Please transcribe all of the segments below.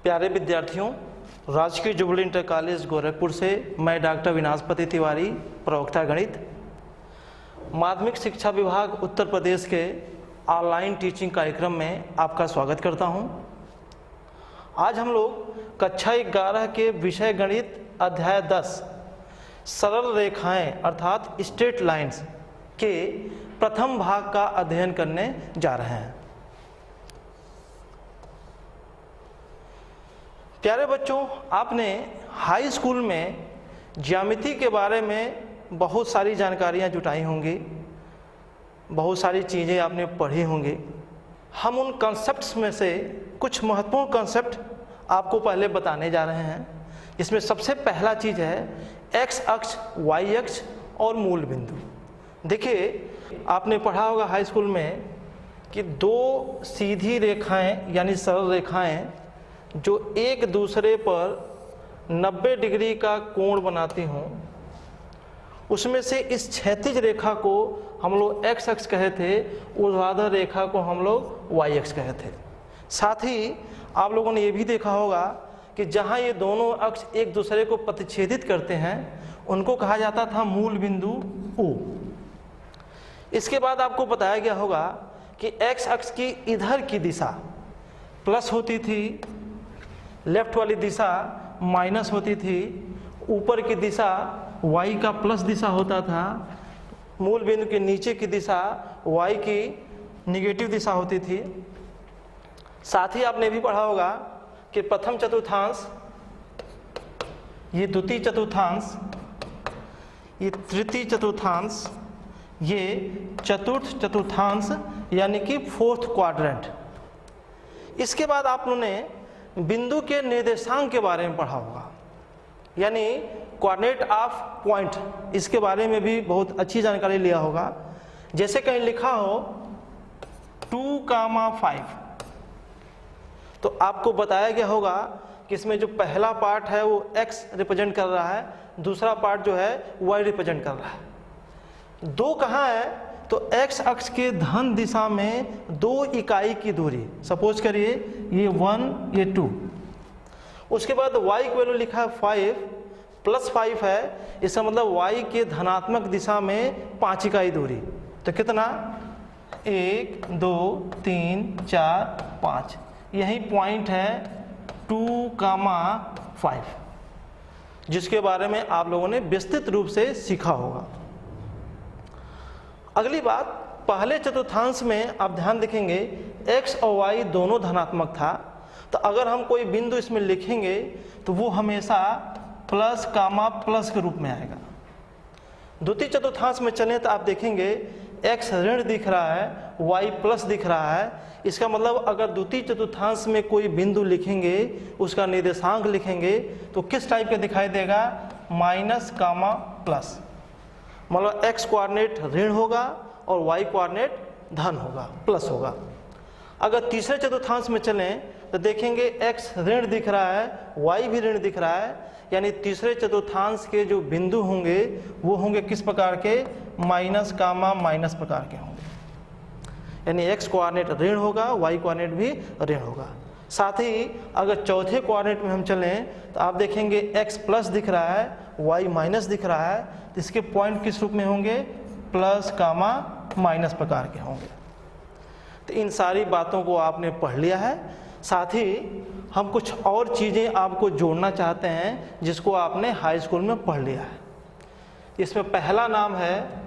प्यारे विद्यार्थियों, राजकीय जुबली इंटर कॉलेज गोरखपुर से मैं डॉक्टर विनाशपति तिवारी, प्रवक्ता गणित, माध्यमिक शिक्षा विभाग उत्तर प्रदेश के ऑनलाइन टीचिंग कार्यक्रम में आपका स्वागत करता हूं। आज हम लोग कक्षा 11 के विषय गणित अध्याय 10 सरल रेखाएं अर्थात स्ट्रेट लाइंस के प्रथम भाग का अध्ययन करने जा रहे हैं। प्यारे बच्चों, आपने हाई स्कूल में ज्यामिति के बारे में बहुत सारी जानकारियाँ जुटाई होंगी, बहुत सारी चीज़ें आपने पढ़ी होंगी। हम उन कॉन्सेप्ट्स में से कुछ महत्वपूर्ण कॉन्सेप्ट आपको पहले बताने जा रहे हैं। इसमें सबसे पहला चीज़ है एक्स अक्ष, वाई अक्ष और मूल बिंदु। देखिए, आपने पढ़ा होगा हाई स्कूल में कि दो सीधी रेखाएं यानी सरल रेखाएं जो एक दूसरे पर 90 डिग्री का कोण बनाती हों, उसमें से इस क्षैतिज रेखा को हम लोग एक्स अक्ष कहे थे, ऊर्ध्वाधर रेखा को हम लोग वाई अक्ष कहे थे। साथ ही आप लोगों ने ये भी देखा होगा कि जहाँ ये दोनों अक्ष एक दूसरे को प्रतिच्छेदित करते हैं उनको कहा जाता था मूल बिंदु O। इसके बाद आपको बताया गया होगा कि एक्स अक्ष की इधर की दिशा प्लस होती थी, लेफ्ट वाली दिशा माइनस होती थी, ऊपर की दिशा y का प्लस दिशा होता था, मूल बिंदु के नीचे की दिशा y की निगेटिव दिशा होती थी। साथ ही आपने भी पढ़ा होगा कि प्रथम चतुर्थांश, ये द्वितीय चतुर्थांश, ये तृतीय चतुर्थांश, ये चतुर्थ चतुर्थांश यानी कि फोर्थ क्वाड्रेंट। इसके बाद आप लोगों ने बिंदु के निर्देशांक के बारे में पढ़ा होगा, यानी कोऑर्डिनेट ऑफ पॉइंट, इसके बारे में भी बहुत अच्छी जानकारी लिया होगा। जैसे कहीं लिखा हो 2,5, तो आपको बताया गया होगा कि इसमें जो पहला पार्ट है वो x रिप्रेजेंट कर रहा है, दूसरा पार्ट जो है y रिप्रेजेंट कर रहा है। दो कहाँ है? तो x अक्ष के धन दिशा में 2 इकाई की दूरी, सपोज करिए ये 1 ये 2। उसके बाद y की वैल्यू लिखा है 5 प्लस 5 है, इसका मतलब y के धनात्मक दिशा में 5 इकाई दूरी। तो कितना? 1 2 3 4 5, यही पॉइंट है 2,5, जिसके बारे में आप लोगों ने विस्तृत रूप से सीखा होगा। अगली बात, पहले चतुर्थांश में आप ध्यान देखेंगे x और y दोनों धनात्मक था, तो अगर हम कोई बिंदु इसमें लिखेंगे तो वो हमेशा प्लस कामा प्लस के रूप में आएगा। द्वितीय चतुर्थांश में चलें तो आप देखेंगे x ऋण दिख रहा है, y प्लस दिख रहा है। इसका मतलब अगर द्वितीय चतुर्थांश में कोई बिंदु लिखेंगे, उसका निर्देशांक लिखेंगे तो किस टाइप का दिखाई देगा? माइनस कामा प्लस, मतलब x कोऑर्डिनेट ऋण होगा और y कोऑर्डिनेट धन होगा, प्लस होगा। अगर तीसरे चतुर्थांश में चलें तो देखेंगे x ऋण दिख रहा है, y भी ऋण दिख रहा है, यानी तीसरे चतुर्थांश के जो बिंदु होंगे वो होंगे किस प्रकार के? माइनस कामा माइनस प्रकार के होंगे, यानी x कोऑर्डिनेट ऋण होगा, y कोऑर्डिनेट भी ऋण होगा। साथ ही अगर चौथे कोऑर्डिनेट में हम चलें तो आप देखेंगे x प्लस दिख रहा है, y माइनस दिख रहा है, तो इसके पॉइंट किस रूप में होंगे? प्लस कामा माइनस प्रकार के होंगे। तो इन सारी बातों को आपने पढ़ लिया है। साथ ही हम कुछ और चीज़ें आपको जोड़ना चाहते हैं जिसको आपने हाई स्कूल में पढ़ लिया है। इसमें पहला नाम है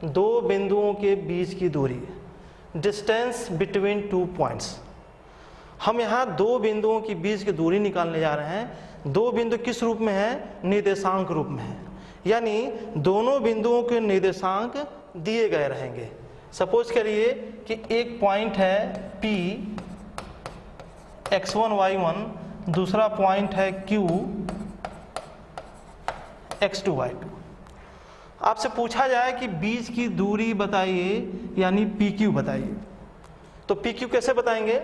दो बिंदुओं के बीच की दूरी, डिस्टेंस बिटवीन 2 पॉइंट्स। हम यहाँ दो बिंदुओं के बीच की दूरी निकालने जा रहे हैं। दो बिंदु किस रूप में है? निर्देशांक रूप में है, यानी दोनों बिंदुओं के निर्देशांक दिए गए रहेंगे। सपोज करिए कि एक पॉइंट है P x1 y1, दूसरा पॉइंट है Q x2 y2। आपसे पूछा जाए कि बीच की दूरी बताइए, यानी PQ बताइए, तो PQ कैसे बताएंगे?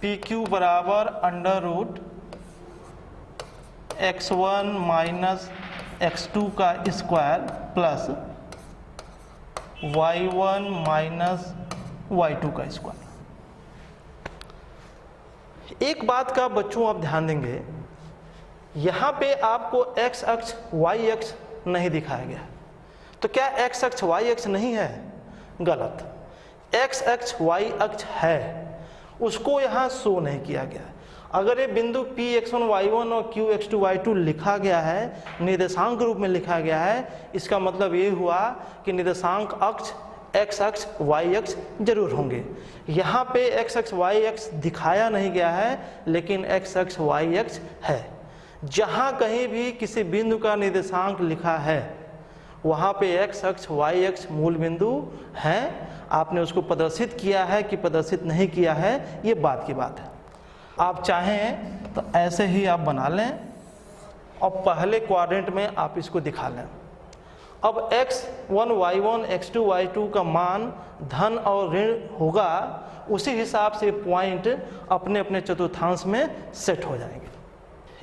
PQ बराबर under root x1 minus x2 का square plus y1 minus y2 का स्क्वायर। एक बात का बच्चों आप ध्यान देंगे, यहाँ पे आपको x अक्ष y अक्ष नहीं दिखाया गया। तो क्या x अक्ष y अक्ष नहीं है? गलत, x अक्ष y अक्ष है, उसको यहाँ शो नहीं किया गया। अगर ये बिंदु Px1 y1 और Qx2 y2 लिखा गया है, निर्देशांक रूप में लिखा गया है, इसका मतलब ये हुआ कि निर्देशांक अक्ष x अक्ष y अक्ष जरूर होंगे। यहाँ पे x अक्ष y अक्ष दिखाया नहीं गया है, लेकिन x अक्ष y अक्ष है। जहाँ कहीं भी किसी बिंदु का निर्देशांक लिखा है, वहाँ पे x अक्ष y अक्ष मूल बिंदु हैं। आपने उसको प्रदर्शित किया है कि प्रदर्शित नहीं किया है, ये बात की बात है। आप चाहें तो ऐसे ही आप बना लें और पहले क्वाड्रेंट में आप इसको दिखा लें। अब x1 y1 x2 y2 का मान धन और ऋण होगा, उसी हिसाब से पॉइंट अपने अपने चतुर्थांश में सेट हो जाएंगे।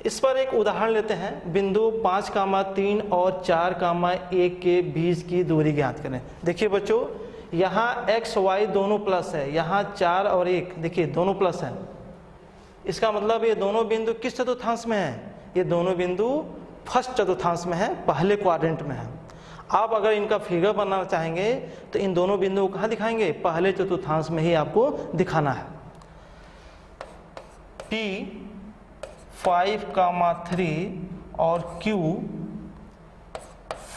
इस पर एक उदाहरण लेते हैं। बिंदु 5,3 और 4,1 के बीच की दूरी ज्ञात करें। देखिए बच्चों, यहाँ x y दोनों प्लस है, यहाँ 4 और 1 देखिए दोनों प्लस है। इसका मतलब ये दोनों बिंदु किस चतुर्थांश में है? ये दोनों बिंदु फर्स्ट चतुर्थांश में है, पहले क्वाड्रेंट में है। आप अगर इनका फिगर बनाना चाहेंगे तो इन दोनों बिंदुओं को कहाँ दिखाएंगे? पहले चतुर्थांश में ही आपको दिखाना है। P 5,3 और Q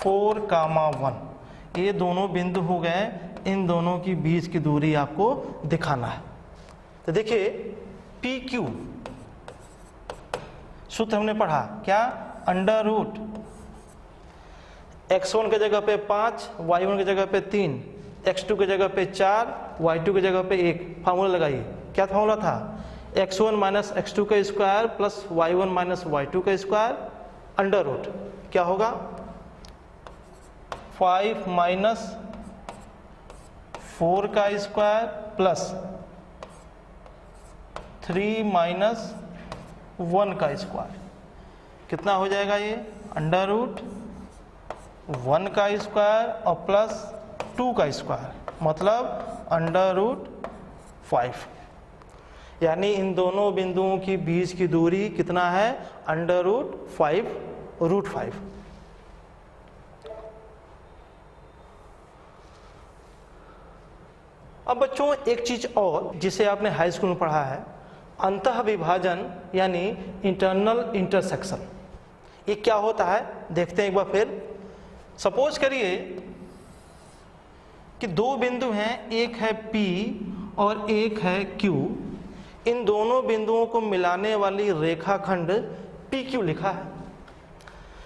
4,1 ये दोनों बिंदु हो गए। इन दोनों की बीच की दूरी आपको दिखाना है। तो देखिए PQ सूत्र हमने पढ़ा क्या? अंडर रूट x1 के जगह पे 5, y1 के जगह पे 3, x2 के जगह पे 4, y2 के जगह पे 1। फार्मूला लगाइए, क्या फार्मूला था? x1 माइनस x2 का square plus y1 minus y2 का स्क्वायर अंडर रूट क्या होगा? 5 माइनस 4 का स्क्वायर प्लस 3 माइनस 1 का स्क्वायर। कितना हो जाएगा ये? अंडर रूट 1 का स्क्वायर और प्लस 2 का स्क्वायर, मतलब अंडर रूट 5। यानी इन दोनों बिंदुओं की बीच की दूरी कितना है? Under root 5 root 5। अब बच्चों एक चीज और जिसे आपने हाई स्कूल में पढ़ा है, अंतः विभाजन यानी इंटरनल इंटरसेक्शन। ये क्या होता है देखते हैं एक बार फिर। सपोज करिए कि दो बिंदु हैं, एक है P और एक है Q। इन दोनों बिंदुओं को मिलाने वाली रेखाखंड PQ लिखा है।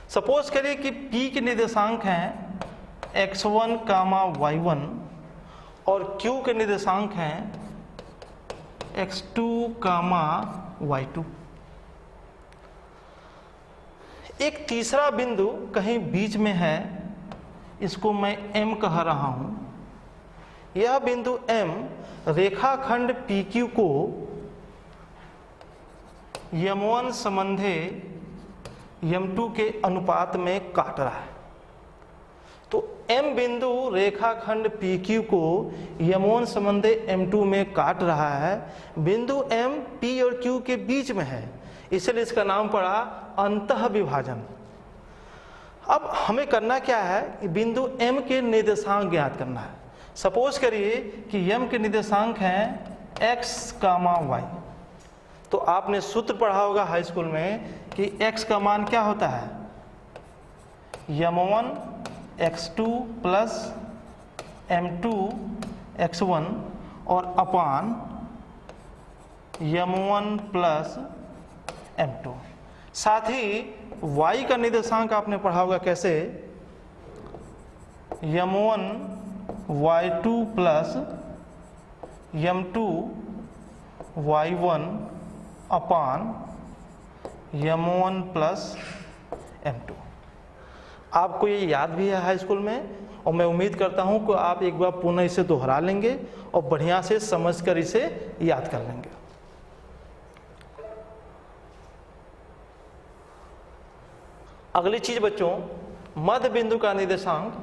सपोज करिए कि P के निर्देशांक हैं x1, y1 और Q के निर्देशांक हैं x2, y2। एक तीसरा बिंदु कहीं बीच में है, इसको मैं M कह रहा हूं। यह बिंदु M रेखाखंड PQ को M1 संबंधे M2 के अनुपात में काट रहा है। तो M बिंदु रेखाखंड PQ को M1 संबंधे M2 में काट रहा है। बिंदु M P और Q के बीच में है, इसलिए इसका नाम पड़ा अंतः विभाजन। अब हमें करना क्या है? बिंदु M के निर्देशांक ज्ञात करना है। सपोज करिए कि M के निर्देशांक हैं x, y। तो आपने सूत्र पढ़ा होगा हाई स्कूल में कि x का मान क्या होता है? M1 x2 plus M2 x1 और अपान M1 प्लस M2। साथ ही y का निर्देशांक आपने पढ़ा होगा कैसे? M1 y2 plus M2 y1 अपान M1 प्लस M2। आपको ये याद भी है हाई स्कूल में, और मैं उम्मीद करता हूं कि आप एक बार पुनः इसे दोहरा लेंगे और बढ़िया से समझकर इसे याद कर लेंगे। अगली चीज बच्चों, मध्य बिंदु का निर्देशांक,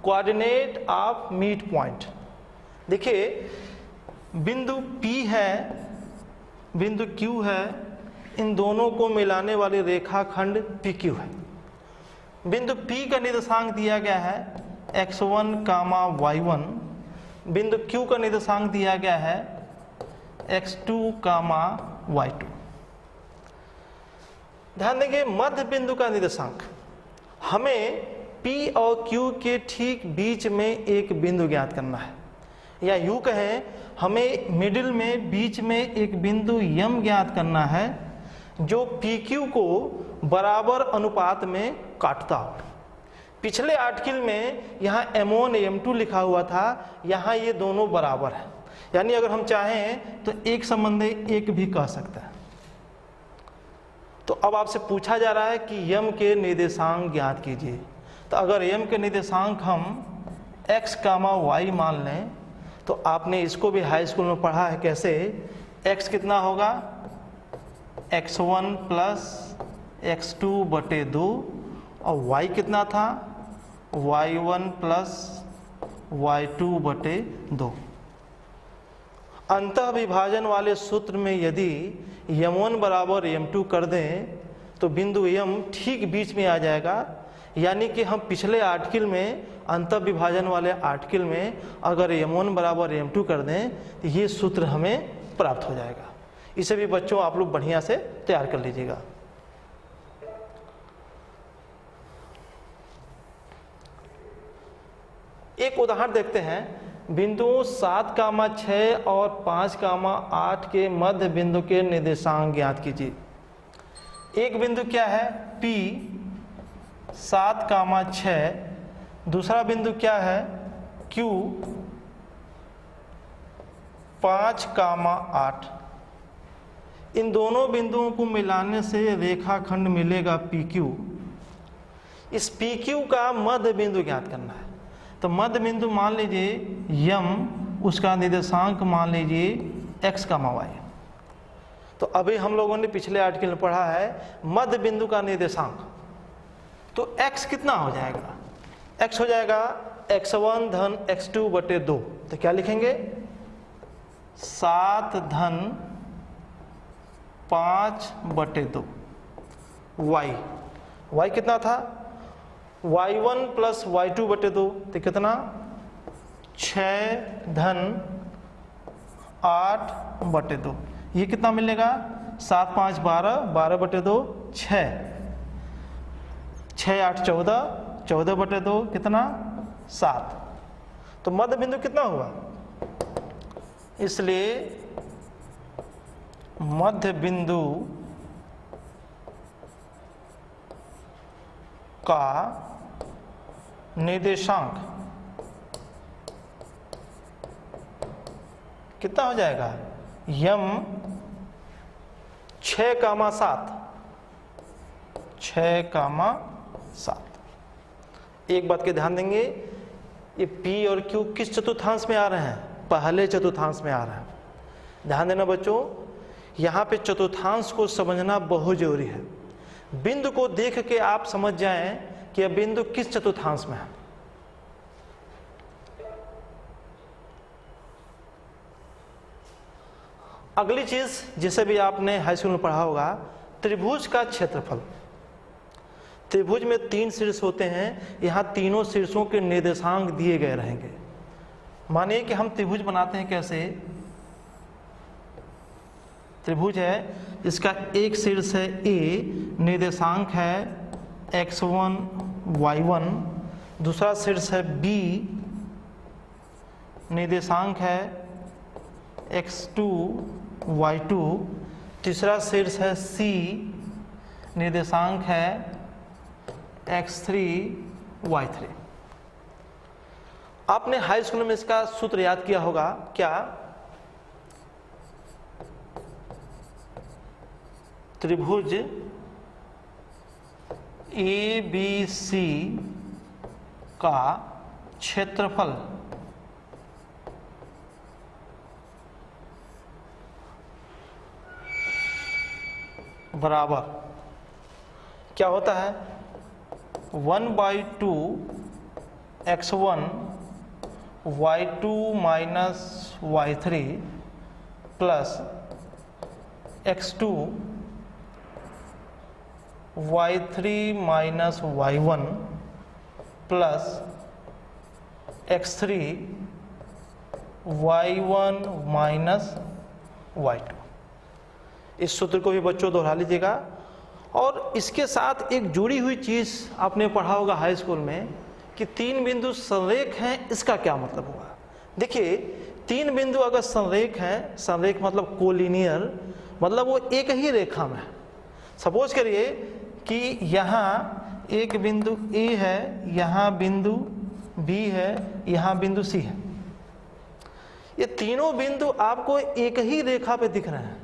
कोऑर्डिनेट ऑफ मिड पॉइंट। देखिए बिंदु P है, बिंदु Q है, इन दोनों को मिलाने वाली रेखाखंड PQ है। बिंदु P का निर्देशांक दिया गया है x1, y1। बिंदु Q का निर्देशांक दिया गया है x2, y2। ध्यान देंगे मध्य बिंदु का निर्देशांक, हमें P और Q के ठीक बीच में एक बिंदु ज्ञात करना है, या यूं कहें हमें मिडिल में बीच में एक बिंदु M ज्ञात करना है जो PQ को बराबर अनुपात में काटता हो। पिछले आर्टिकल में यहाँ M1 M2 लिखा हुआ था, यहाँ ये दोनों बराबर है, यानी अगर हम चाहें तो एक संबंधी एक भी कह सकते हैं। तो अब आपसे पूछा जा रहा है कि M के निर्देशांक ज्ञात कीजिए। तो अगर M के निर्देशांक हम x, y मान लें, तो आपने इसको भी हाई स्कूल में पढ़ा है कैसे। x कितना होगा, x1 प्लस x2 बटे 2, और y कितना था, y1 प्लस y2 बटे 2। अंतः विभाजन वाले सूत्र में यदि m1 बराबर m2 कर दें तो बिंदु M ठीक बीच में आ जाएगा, यानी कि हम पिछले आर्टिकल में अंतः विभाजन वाले आर्टिकल में अगर m1 बराबर m2 कर दें तो ये सूत्र हमें प्राप्त हो जाएगा। इसे भी बच्चों आप लोग बढ़िया से तैयार कर लीजिएगा। एक उदाहरण देखते हैं। बिंदुओं 7, 6 और 5, 8 के मध्य बिंदु के निर्देशांक ज्ञात कीजिए। एक बिंदु क्या है P 7, 6, दूसरा बिंदु क्या है Q 5, 8। इन दोनों बिंदुओं को मिलाने से रेखाखंड मिलेगा PQ। इस PQ का मध्य बिंदु ज्ञात करना है। तो मध्य बिंदु मान लीजिए M, उसका निर्देशांक मान लीजिए x, y। तो अभी हम लोगों ने पिछले आर्टिकल में पढ़ा है मध्य बिंदु का निर्देशांक। तो x कितना हो जाएगा, x हो जाएगा x1 धन x2 बटे 2। तो क्या लिखेंगे, 7 धन 5 बटे 2। y कितना था, y1 प्लस y2 बटे 2। तो कितना, 6 धन 8 बटे 2। ये कितना मिलेगा, 7, 5, 12, 12 बटे 2, 6, 6, 8, 14, 14 बटे 2 कितना, 7। तो मध्य बिंदु कितना हुआ, इसलिए मध्य बिंदु का निर्देशांक कितना हो जाएगा, M 6, 7, 6, 7। एक बात के ध्यान देंगे, ये P और Q किस चतुर्थांश में आ रहे हैं, पहले चतुर्थांश में आ रहे हैं। ध्यान देना बच्चों, यहाँ पे चतुर्थांश को समझना बहुत जरूरी है। बिंदु को देख के आप समझ जाएं कि यह बिंदु किस चतुर्थांश में है। अगली चीज जिसे भी आपने हाई स्कूल में पढ़ा होगा, त्रिभुज का क्षेत्रफल। त्रिभुज में 3 शीर्ष होते हैं, यहाँ तीनों शीर्षों के निर्देशांक दिए गए रहेंगे। मानिए कि हम त्रिभुज बनाते हैं कैसे। त्रिभुज है, इसका एक शीर्ष है A, निर्देशांक है x1, y1। दूसरा शीर्ष है B, निर्देशांक है x2, y2। तीसरा शीर्ष है C, निर्देशांक है x3, y3। आपने हाई स्कूल में इसका सूत्र याद किया होगा क्या, त्रिभुज ABC का क्षेत्रफल बराबर क्या होता है, 1/2 x1 y2 minus y3 plus x2 y3 minus y1 plus x3 y1 minus y2। इस सूत्र को भी बच्चों दोहरा लीजिएगा। और इसके साथ एक जुड़ी हुई चीज़ आपने पढ़ा होगा हाई स्कूल में कि तीन बिंदु संरेख हैं, इसका क्या मतलब हुआ। देखिए, तीन बिंदु अगर संरेख हैं, संरेख मतलब कोलिनियर, मतलब वो एक ही रेखा में है। सपोज करिए कि यहाँ एक बिंदु ए है, यहाँ बिंदु बी है, यहाँ बिंदु सी है। ये तीनों बिंदु आपको एक ही रेखा पे दिख रहे हैं,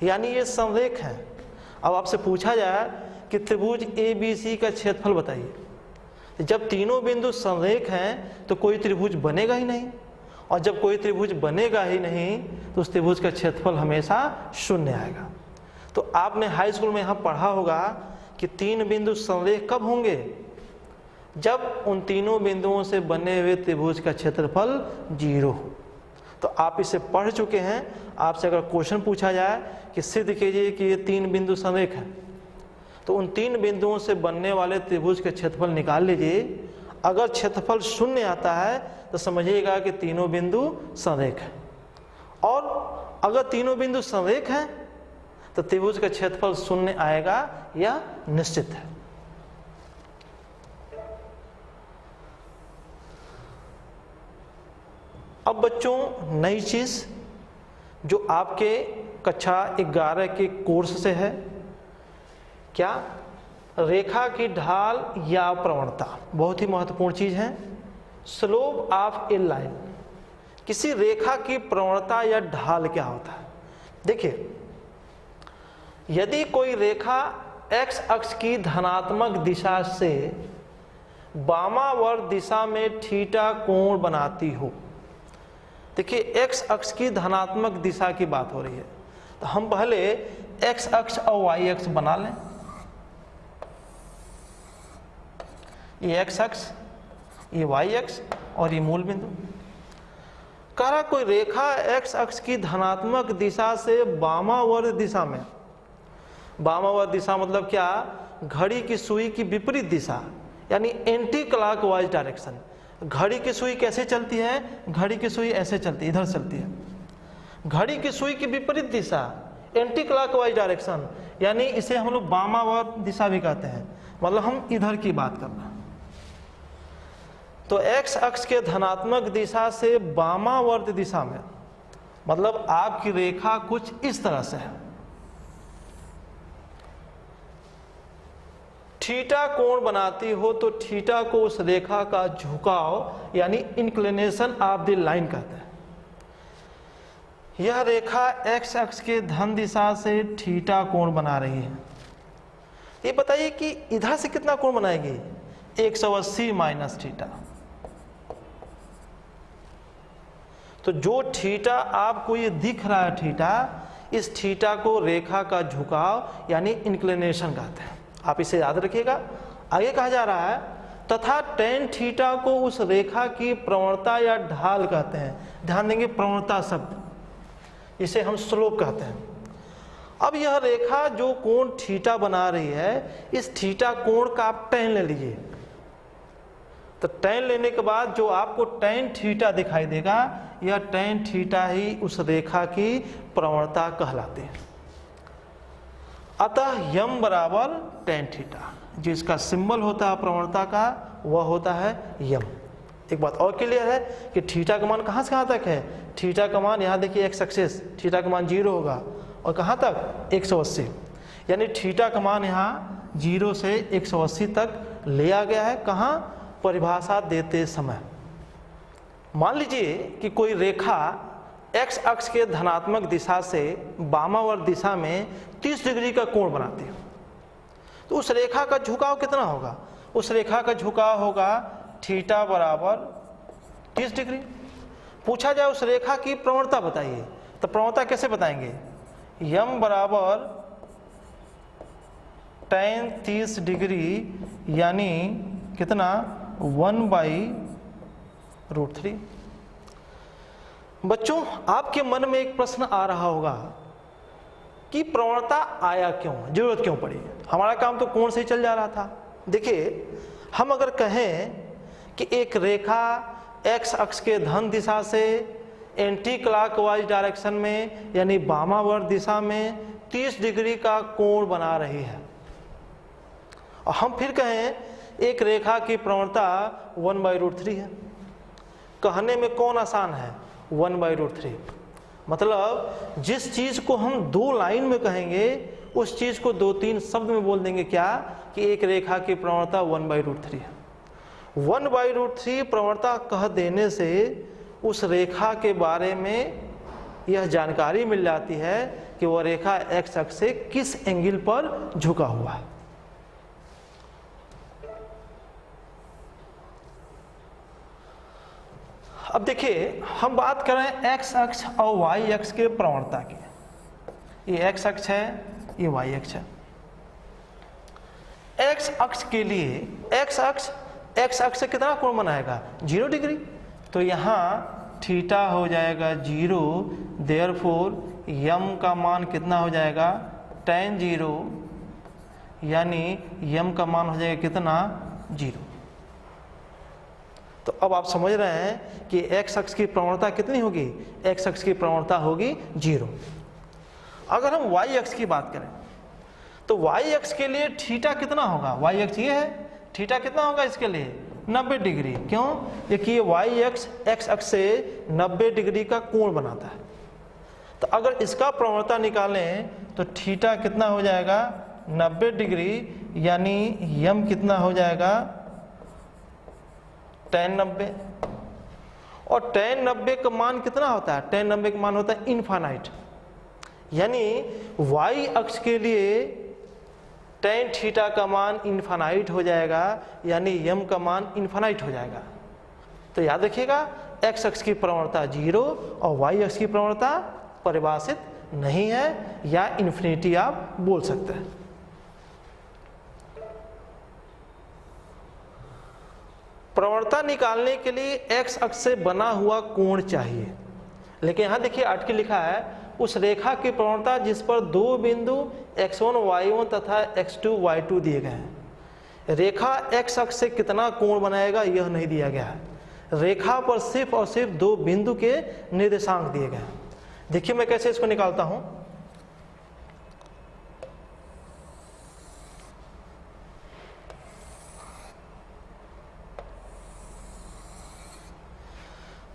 यानी ये संरेख हैं। अब आपसे पूछा जाए कि त्रिभुज ए बी सी का क्षेत्रफल बताइए, जब तीनों बिंदु संरेख हैं तो कोई त्रिभुज बनेगा ही नहीं, और जब कोई त्रिभुज बनेगा ही नहीं तो उस त्रिभुज का क्षेत्रफल हमेशा शून्य आएगा। तो आपने हाई स्कूल में यहाँ पढ़ा होगा कि तीन बिंदु संरेख कब होंगे, जब उन तीनों बिंदुओं से बने हुए त्रिभुज का क्षेत्रफल 0 हो। तो आप इसे पढ़ चुके हैं। आपसे अगर क्वेश्चन पूछा जाए कि सिद्ध कीजिए कि ये तीन बिंदु संरेख हैं, तो उन तीन बिंदुओं से बनने वाले त्रिभुज के क्षेत्रफल निकाल लीजिए। अगर क्षेत्रफल 0 आता है तो समझिएगा कि तीनों बिंदु संरेख हैं, और अगर तीनों बिंदु संरेख हैं तो त्रिभुज का क्षेत्रफल 0 आएगा, यह निश्चित है। अब बच्चों, नई चीज जो आपके कक्षा 11 के कोर्स से है, क्या, रेखा की ढाल या प्रवणता, बहुत ही महत्वपूर्ण चीज है। स्लोप ऑफ ए लाइन, किसी रेखा की प्रवणता या ढाल क्या होता है। देखिए, यदि कोई रेखा x अक्ष की धनात्मक दिशा से वामावर्त दिशा में थीटा कोण बनाती हो, देखिए x अक्ष की धनात्मक दिशा की बात हो रही है, तो हम पहले x अक्ष और y अक्ष बना लें। ये x अक्ष, ये y अक्ष और ये मूल बिंदु। कह रहा कोई रेखा x अक्ष की धनात्मक दिशा से वामावर्त दिशा में, वामावर्त दिशा मतलब क्या, घड़ी की सुई की विपरीत दिशा, यानी एंटी क्लॉकवाइज डायरेक्शन। घड़ी की सुई कैसे चलती है, घड़ी की सुई ऐसे चलती है, इधर चलती है। घड़ी की सुई की विपरीत दिशा, एंटी क्लॉकवाइज डायरेक्शन, यानी इसे हम लोग वामावर्त दिशा भी कहते हैं, मतलब हम इधर की बात कर रहे हैं। तो x अक्ष के धनात्मक दिशा से वामावर्त दिशा में, मतलब आपकी रेखा कुछ इस तरह से है। थीटा कोण बनाती हो तो थीटा को उस रेखा का झुकाव यानी इंक्लिनेशन ऑफ द लाइन कहते हैं। यह रेखा x अक्ष के धन दिशा से थीटा कोण बना रही है। ये बताइए कि इधर से कितना कोण बनाएगी, 180 माइनस थीटा। तो जो थीटा आपको ये दिख रहा है थीटा, इस थीटा को रेखा का झुकाव यानी इंक्लिनेशन कहते हैं। आप इसे याद रखिएगा। आगे कहा जा रहा है, तथा टेन थीटा को उस रेखा की प्रवणता या ढाल कहते हैं। ध्यान देंगे, प्रवणता शब्द, इसे हम स्लोप कहते हैं। अब यह रेखा जो कोण थीटा बना रही है, इस थीटा कोण का आप टेन ले लीजिए। तो टेन लेने के बाद जो आपको टेन थीटा दिखाई देगा, यह टेन थीटा ही उस रेखा की प्रवणता कहलाते हैं। अतः यम बराबर टेन थीटा, जिसका सिंबल होता है प्रवणता का, वह होता है यम। एक बात और क्लियर है कि थीटा का मान कहाँ से कहाँ तक है। थीटा का मान यहाँ देखिए x एक्सिस, थीटा का मान 0 होगा, और कहाँ तक 180, यानी थीटा का मान यहाँ 0 से 180 तक लिया गया है। कहाँ, परिभाषा देते समय। मान लीजिए कि कोई रेखा x अक्ष के धनात्मक दिशा से वामावर्त दिशा में 30 डिग्री का कोण बनाती है, तो उस रेखा का झुकाव कितना होगा। उस रेखा का झुकाव होगा थीटा बराबर 30 डिग्री। पूछा जाए उस रेखा की प्रवणता बताइए, तो प्रवणता कैसे बताएंगे, यम बराबर tan 30 डिग्री यानी कितना, 1/√3। बच्चों, आपके मन में एक प्रश्न आ रहा होगा कि प्रवणता आया क्यों, जरूरत क्यों पड़ी। हमारा काम तो कोण से ही चल जा रहा था। देखिए, हम अगर कहें कि एक रेखा एक्स अक्ष के धन दिशा से एंटी क्लॉकवाइज डायरेक्शन में यानी वामावर्त दिशा में 30 डिग्री का कोण बना रही है, और हम फिर कहें एक रेखा की प्रवणता 1/√3 है, कहने में कौन आसान है, 1/√3। मतलब जिस चीज को हम 2 लाइन में कहेंगे उस चीज को 2-3 शब्द में बोल देंगे, क्या कि एक रेखा की प्रवणता 1/√3 है। 1/√3 प्रवणता कह देने से उस रेखा के बारे में यह जानकारी मिल जाती है कि वह रेखा एक्स अक्ष से किस एंगल पर झुका हुआ है। अब देखिए, हम बात कर रहे हैं एक्स अक्ष और वाई अक्ष के प्रवणता की। ये एक्स अक्ष है, ये वाई अक्ष है। एक्स अक्ष के लिए एक्स अक्ष से कितना कोण बनाएगा, 0 डिग्री। तो यहाँ थीटा हो जाएगा 0, देयरफॉर यम का मान कितना हो जाएगा, tan 0, यानी यम का मान हो जाएगा कितना, 0। तो अब आप समझ रहे हैं कि एक्स अक्ष की प्रवणता कितनी होगी, एक्स अक्ष की प्रवणता होगी 0। अगर हम वाई अक्ष की बात करें तो वाई अक्ष के लिए थीटा कितना होगा, वाई अक्ष ये है, थीटा कितना होगा इसके लिए, 90 डिग्री। क्यों, देखिए वाई अक्ष एक्स अक्ष से 90 डिग्री का कोण बनाता है। तो अगर इसका प्रवणता निकालें तो थीटा कितना हो जाएगा, 90 डिग्री, यानी यम कितना हो जाएगा, tan 90। और tan 90 का मान कितना होता है, tan 90 का मान होता है इनफाइनाइट। यानी y अक्ष के लिए tan थीटा का मान इनफाइनाइट हो जाएगा, यानी यम का मान इनफाइनाइट हो जाएगा। तो याद रखिएगा, x अक्ष की प्रवणता 0 और y अक्ष की प्रवणता परिभाषित नहीं है, या इन्फिनिटी आप बोल सकते हैं। प्रवणता निकालने के लिए एक्स अक्ष से बना हुआ कोण चाहिए, लेकिन यहाँ देखिए आर्टिकल लिखा है उस रेखा की प्रवणता जिस पर 2 बिंदु x1 y1 तथा x2 y2 दिए गए हैं। रेखा एक्स अक्ष से कितना कोण बनाएगा यह नहीं दिया गया है। रेखा पर सिर्फ और सिर्फ 2 बिंदु के निर्देशांक दिए गए हैं। देखिए मैं कैसे इसको निकालता हूं।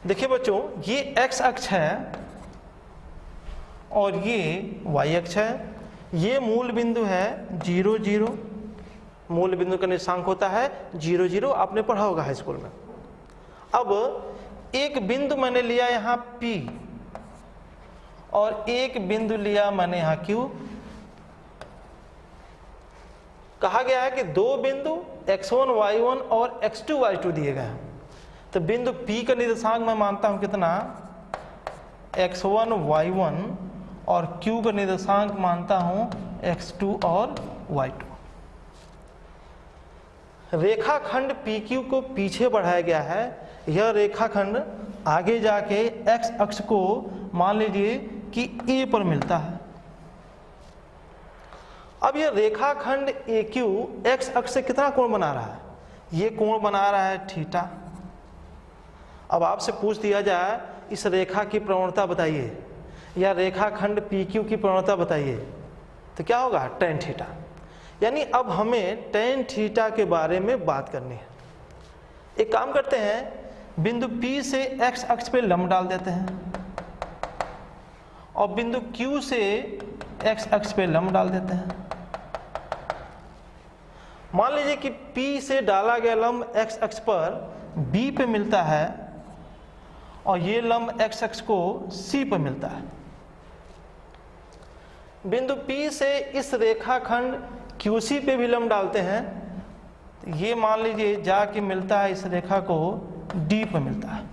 देखिए बच्चों, ये x अक्ष है और ये y अक्ष है। ये मूल बिंदु है 0 0, मूल बिंदु का निर्देशांक होता है 0 0, आपने पढ़ा होगा हाई स्कूल में। अब एक बिंदु मैंने लिया यहाँ P और एक बिंदु लिया मैंने यहाँ Q। कहा गया है कि 2 बिंदु x1 y1 और x2 y2 दिए गए हैं। तो बिंदु P का निर्देशांक मैं मानता हूं कितना, x1 y1, और Q का निर्देशांक मानता हूं x2 और y2। रेखाखंड PQ को पीछे बढ़ाया गया है। यह रेखाखंड आगे जाके x अक्ष को मान लीजिए कि A पर मिलता है। अब यह रेखाखंड AQ x अक्ष से कितना कोण बना रहा है, ये कोण बना रहा है थीटा। अब आपसे पूछ दिया जाए इस रेखा की प्रवणता बताइए या रेखाखंड PQ की प्रवणता बताइए, तो क्या होगा, tan थीटा। यानी अब हमें tan थीटा के बारे में बात करनी है। एक काम करते हैं, बिंदु P से x अक्ष पे लंब डाल देते हैं और बिंदु Q से x अक्ष पे लंब डाल देते हैं। मान लीजिए कि P से डाला गया लंब x अक्ष पर B पे मिलता है और ये लंब x अक्ष को C पर मिलता है। बिंदु P से इस रेखाखंड QC पे भी लंब डालते हैं, ये मान लीजिए जाके मिलता है इस रेखा को D पर मिलता है।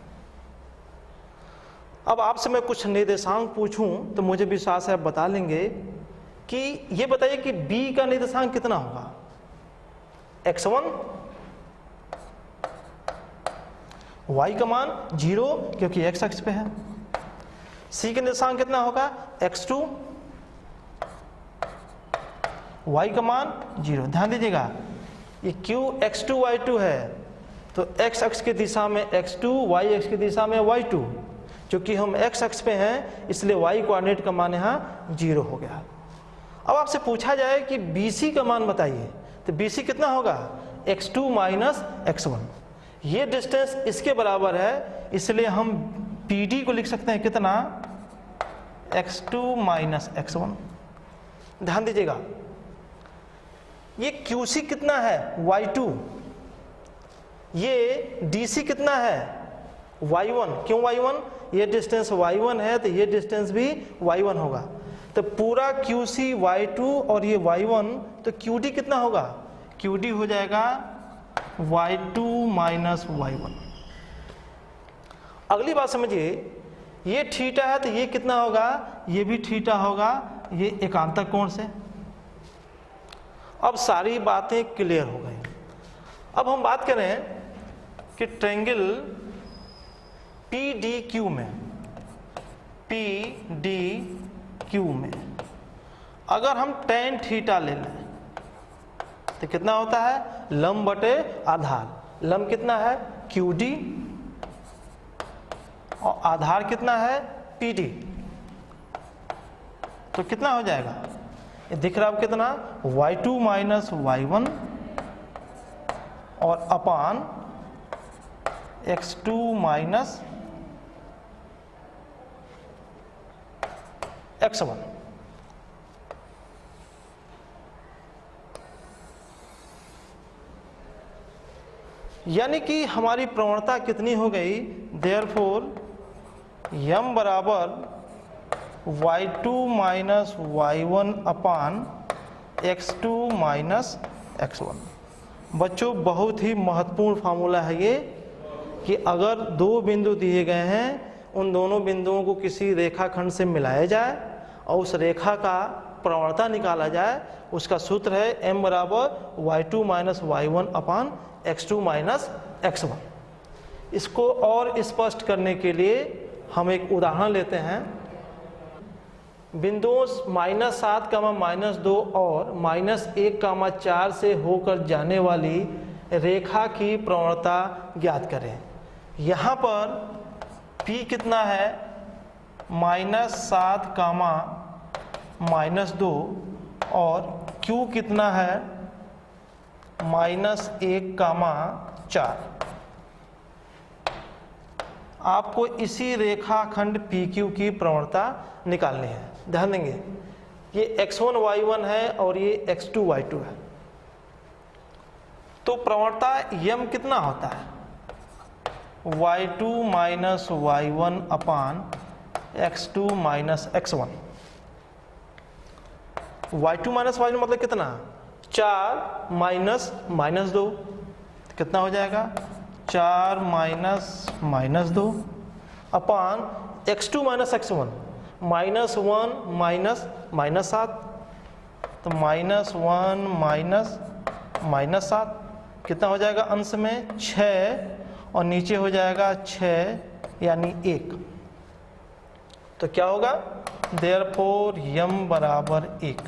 अब आपसे मैं कुछ निर्देशांक पूछूं तो मुझे विश्वास है आप बता लेंगे कि ये बताइए कि B का निर्देशांक कितना होगा, x1, y का मान 0 क्योंकि x अक्ष पे है। C का निर्देशांक कितना होगा, x2, y का मान 0। ध्यान दीजिएगा, ये q x2 y2 है, तो x अक्ष की दिशा में x2, y अक्ष की दिशा में y2। क्योंकि हम x अक्ष पे हैं इसलिए y कोऑर्डिनेट का मान यहाँ 0 हो गया। अब आपसे पूछा जाए कि BC का मान बताइए, तो BC कितना होगा, x2 माइनस x1। ये डिस्टेंस इसके बराबर है, इसलिए हम PD को लिख सकते हैं कितना, x2 माइनस x1। ध्यान दीजिएगा, ये QC कितना है, y2। ये DC कितना है, y1। क्यों y1, ये डिस्टेंस y1 है तो ये डिस्टेंस भी y1 होगा। तो पूरा QC y2 और ये y1, तो QD कितना होगा, QD हो जाएगा y2 माइनस y1। अगली बात समझिए, ये थीटा है तो ये कितना होगा, ये भी थीटा होगा, ये एकांतर कोण से। अब सारी बातें क्लियर हो गई। अब हम बात करें कि ट्रायंगल PDQ में, PDQ में अगर हम tan थीटा ले लें तो कितना होता है, लंब बटे आधार। लंब कितना है, QD, और आधार कितना है, PD। तो कितना हो जाएगा, ये दिख रहा है कितना, y2 माइनस y1 और अपान x2 माइनस x1। यानी कि हमारी प्रवणता कितनी हो गई, देयरफॉर m बराबर y2 माइनस y1 अपान x2 माइनस x1। बच्चों बहुत ही महत्वपूर्ण फार्मूला है ये, कि अगर दो बिंदु दिए गए हैं, उन दोनों बिंदुओं को किसी रेखाखंड से मिलाया जाए और उस रेखा का प्रवणता निकाला जाए। उसका सूत्र है m बराबर y2 माइनस y1 अपान x2 माइनस x1। इसको और स्पष्ट करने के लिए हम एक उदाहरण लेते हैं। बिंदुओं -7, -2 और -1, 4 से होकर जाने वाली रेखा की प्रवणता ज्ञात करें। यहाँ पर P कितना है, -7, -2 और Q कितना है, -1, 4। आपको इसी रेखाखंड PQ की प्रवणता निकालनी है। ध्यान देंगे, ये x1 y1 है और ये x2 y2 है। तो प्रवणता m कितना होता है, y2 माइनस y1 अपान x2 minus x1। y2 minus y1 मतलब कितना, 4 माइनस 2, कितना हो जाएगा, 4 माइनस 2 अपान x2 माइनस x1, -1 -7, तो -1 -7 कितना हो जाएगा, अंश में 6 और नीचे हो जाएगा 6 यानी 1। तो क्या होगा, देयरफॉर m बराबर 1।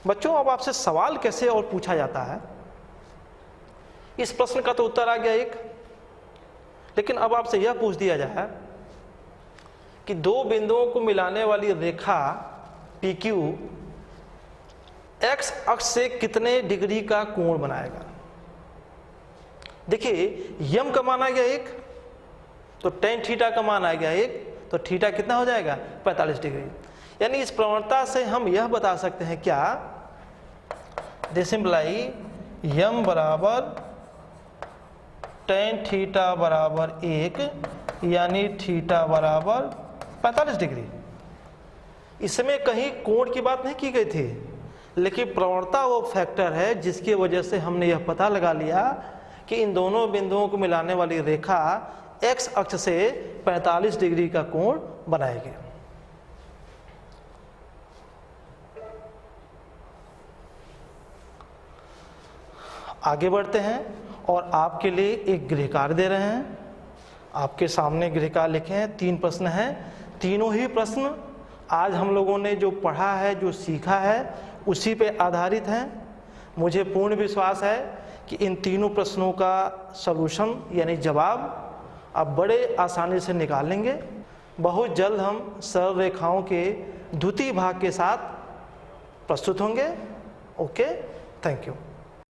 बच्चों अब आपसे सवाल कैसे और पूछा जाता है, इस प्रश्न का तो उत्तर आ गया 1, लेकिन अब आपसे यह पूछ दिया जाए कि दो बिंदुओं को मिलाने वाली रेखा PQ x अक्ष से कितने डिग्री का कोण बनाएगा। देखिए m का मान आ गया 1, तो tan थीटा का मान आ गया 1, तो थीटा कितना हो जाएगा, 45 डिग्री। यानी इस प्रवणता से हम यह बता सकते हैं क्या, दिस इम्प्लाई m बराबर tan थीटा बराबर 1 यानी थीटा बराबर 45 डिग्री। इसमें कहीं कोण की बात नहीं की गई थी, लेकिन प्रवणता वो फैक्टर है जिसकी वजह से हमने यह पता लगा लिया कि इन दोनों बिंदुओं को मिलाने वाली रेखा x अक्ष से 45 डिग्री का कोण बनाएगी। आगे बढ़ते हैं और आपके लिए एक गृह कार्य दे रहे हैं। आपके सामने गृह कार्य लिखे हैं, 3 प्रश्न हैं। तीनों ही प्रश्न आज हम लोगों ने जो पढ़ा है, जो सीखा है, उसी पे आधारित हैं। मुझे पूर्ण विश्वास है कि इन तीनों प्रश्नों का सलूशन यानी जवाब आप बड़े आसानी से निकाल लेंगे। बहुत जल्द हम सरल रेखाओं के द्वितीय भाग के साथ प्रस्तुत होंगे। Okay, thank you.